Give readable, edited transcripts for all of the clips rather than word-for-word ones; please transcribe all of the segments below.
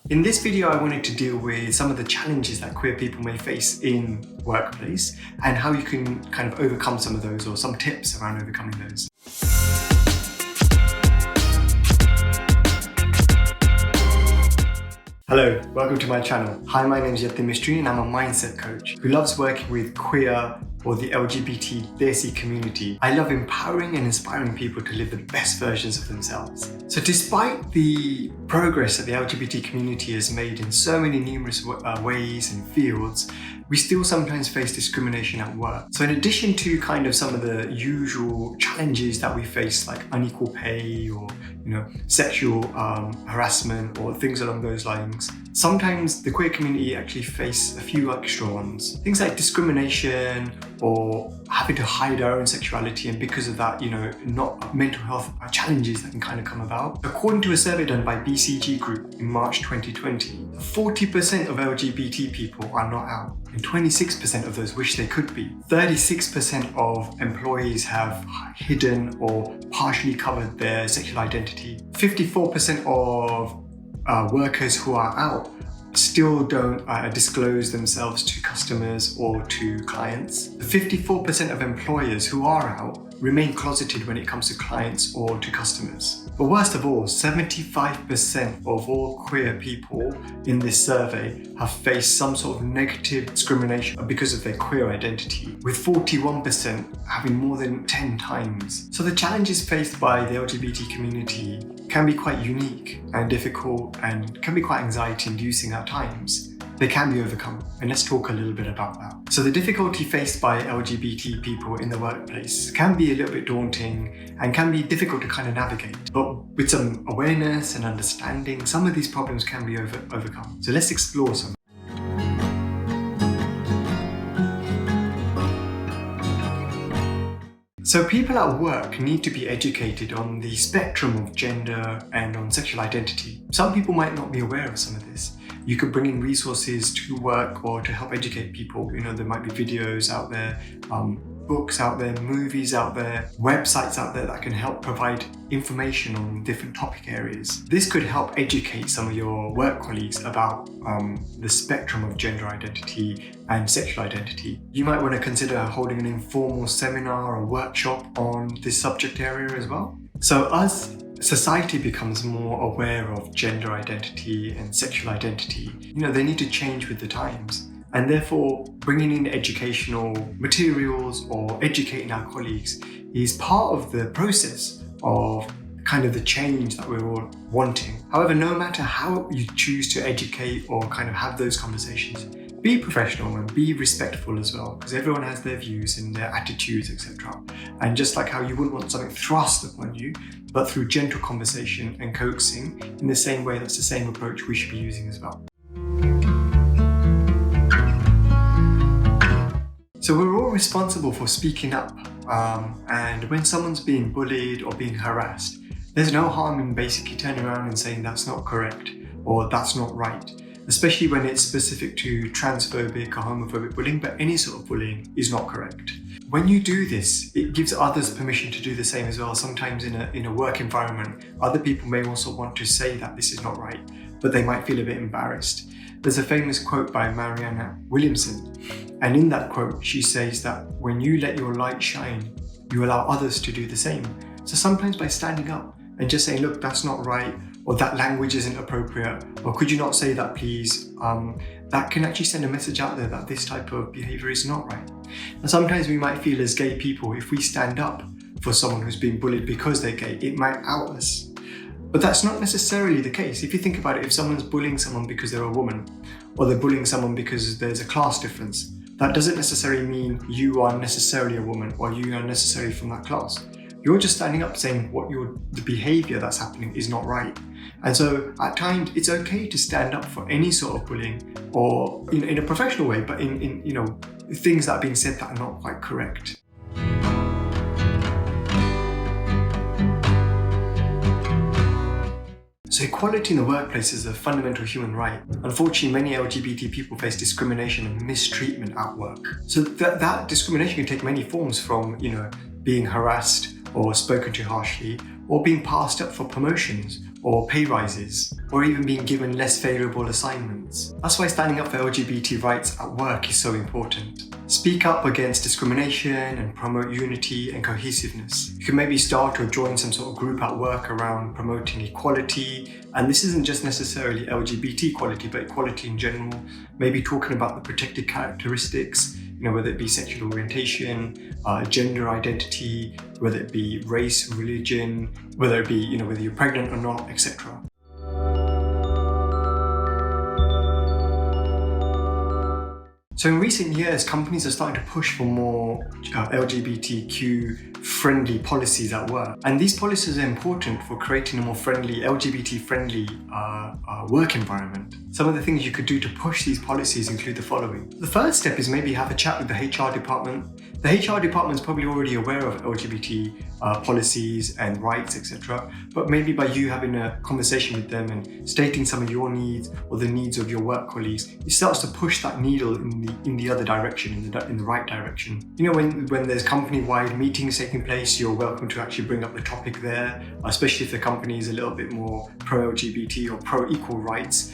In this video, I wanted to deal with some of the challenges that queer people may face in workplace and how you can kind of overcome some of those, or some tips around overcoming those. Hello, welcome to my channel. Hi, my name is yatininspire and I'm a mindset coach who loves working with queer or the LGBT community. I love empowering and inspiring people to live the best versions of themselves. So despite the progress that the LGBT community has made in so many numerous ways and fields, we still sometimes face discrimination at work. So in addition to kind of some of the usual challenges that we face, like unequal pay or sexual harassment or things along those lines, sometimes the queer community actually face a few extra ones. Things like discrimination or having to hide our own sexuality, and because of that, not mental health challenges that can kind of come about. According to a survey done by BCG Group in March 2020, 40% of LGBT people are not out, and 26% of those wish they could be. 36% of employees have hidden or partially covered their sexual identity. 54% of workers who are out still don't disclose themselves to customers or to clients. 54% of employers who are out remain closeted when it comes to clients or to customers. But worst of all, 75% of all queer people in this survey have faced some sort of negative discrimination because of their queer identity, with 41% having more than 10 times. So the challenges faced by the LGBT community can be quite unique and difficult and can be quite anxiety-inducing at times. They can be overcome, and let's talk a little bit about that. So the difficulty faced by LGBT people in the workplace can be a little bit daunting and can be difficult to kind of navigate. But with some awareness and understanding, some of these problems can be overcome. So let's explore some. So people at work need to be educated on the spectrum of gender and on sexual identity. Some people might not be aware of some of this. You could bring in resources to work or to help educate people. There might be videos out there, books out there, movies out there, websites out there that can help provide information on different topic areas. This could help educate some of your work colleagues about the spectrum of gender identity and sexual identity. You might want to consider holding an informal seminar or workshop on this subject area as well. So as society becomes more aware of gender identity and sexual identity, they need to change with the times. And therefore, bringing in educational materials or educating our colleagues is part of the process of kind of the change that we're all wanting. However, no matter how you choose to educate or kind of have those conversations, be professional and be respectful as well, because everyone has their views and their attitudes, etc. And just like how you wouldn't want something thrust upon you, but through gentle conversation and coaxing, in the same way, that's the same approach we should be using as well. So we're all responsible for speaking up, and when someone's being bullied or being harassed, there's no harm in basically turning around and saying that's not correct or that's not right, especially when it's specific to transphobic or homophobic bullying, but any sort of bullying is not correct. When you do this, it gives others permission to do the same as well. Sometimes in a work environment, other people may also want to say that this is not right, but they might feel a bit embarrassed. There's a famous quote by Marianne Williamson, and in that quote, she says that when you let your light shine, you allow others to do the same. So sometimes by standing up and just saying, look, that's not right, or that language isn't appropriate, or could you not say that please, that can actually send a message out there that this type of behavior is not right. And sometimes we might feel as gay people, if we stand up for someone who's being bullied because they're gay, it might out us. But that's not necessarily the case. If you think about it, if someone's bullying someone because they're a woman, or they're bullying someone because there's a class difference, that doesn't necessarily mean you are necessarily a woman or you are necessarily from that class. You're just standing up saying the behavior that's happening is not right. And so at times it's okay to stand up for any sort of bullying, or in a professional way, but in things that are being said that are not quite correct. So equality in the workplace is a fundamental human right. Unfortunately, many LGBT people face discrimination and mistreatment at work. So that discrimination can take many forms, from being harassed or spoken to harshly, or being passed up for promotions, or pay rises, or even being given less favourable assignments. That's why standing up for LGBT rights at work is so important. Speak up against discrimination and promote unity and cohesiveness. You can maybe start or join some sort of group at work around promoting equality, and this isn't just necessarily LGBT equality, but equality in general. Maybe talking about the protected characteristics, whether it be sexual orientation, gender identity, whether it be race, religion, whether it be, whether you're pregnant or not, etc. So in recent years, companies are starting to push for more LGBTQ friendly policies at work. And these policies are important for creating a more friendly, LGBT friendly work environment. Some of the things you could do to push these policies include the following. The first step is maybe have a chat with the HR department. The HR department is probably already aware of LGBT policies and rights, etc. But maybe by you having a conversation with them and stating some of your needs or the needs of your work colleagues, it starts to push that needle in the other direction, in the right direction. When there's company-wide meetings taking place, you're welcome to actually bring up the topic there, especially if the company is a little bit more pro-LGBT or pro-equal rights.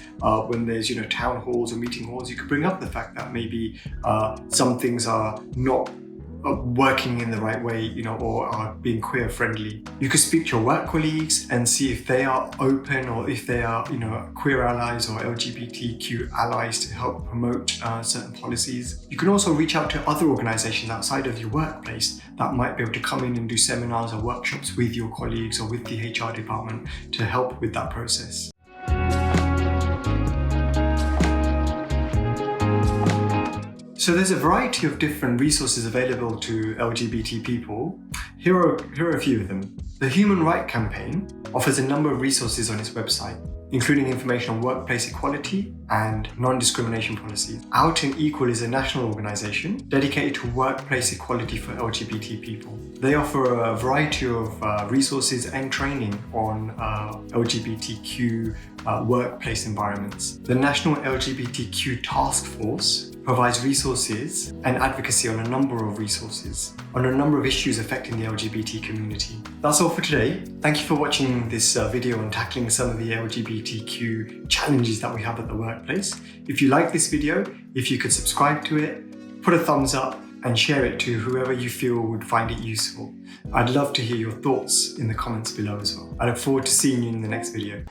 When there's town halls or meeting halls, you could bring up the fact that maybe some things are not working in the right way, or are being queer friendly. You could speak to your work colleagues and see if they are open or if they are, queer allies or LGBTQ allies to help promote certain policies. You can also reach out to other organizations outside of your workplace that might be able to come in and do seminars or workshops with your colleagues or with the HR department to help with that process. So there's a variety of different resources available to LGBT people. Here are a few of them. The Human Rights Campaign offers a number of resources on its website, including information on workplace equality and non-discrimination policies. Unequal is a national organisation dedicated to workplace equality for LGBT people. They offer a variety of resources and training on LGBTQ workplace environments. The National LGBTQ Task Force provides resources and advocacy on a number of issues affecting the LGBT community. That's all for today. Thank you for watching this video on tackling some of the LGBTQ challenges that we have at the workplace. If you like this video, if you could subscribe to it, put a thumbs up and share it to whoever you feel would find it useful. I'd love to hear your thoughts in the comments below as well. I look forward to seeing you in the next video.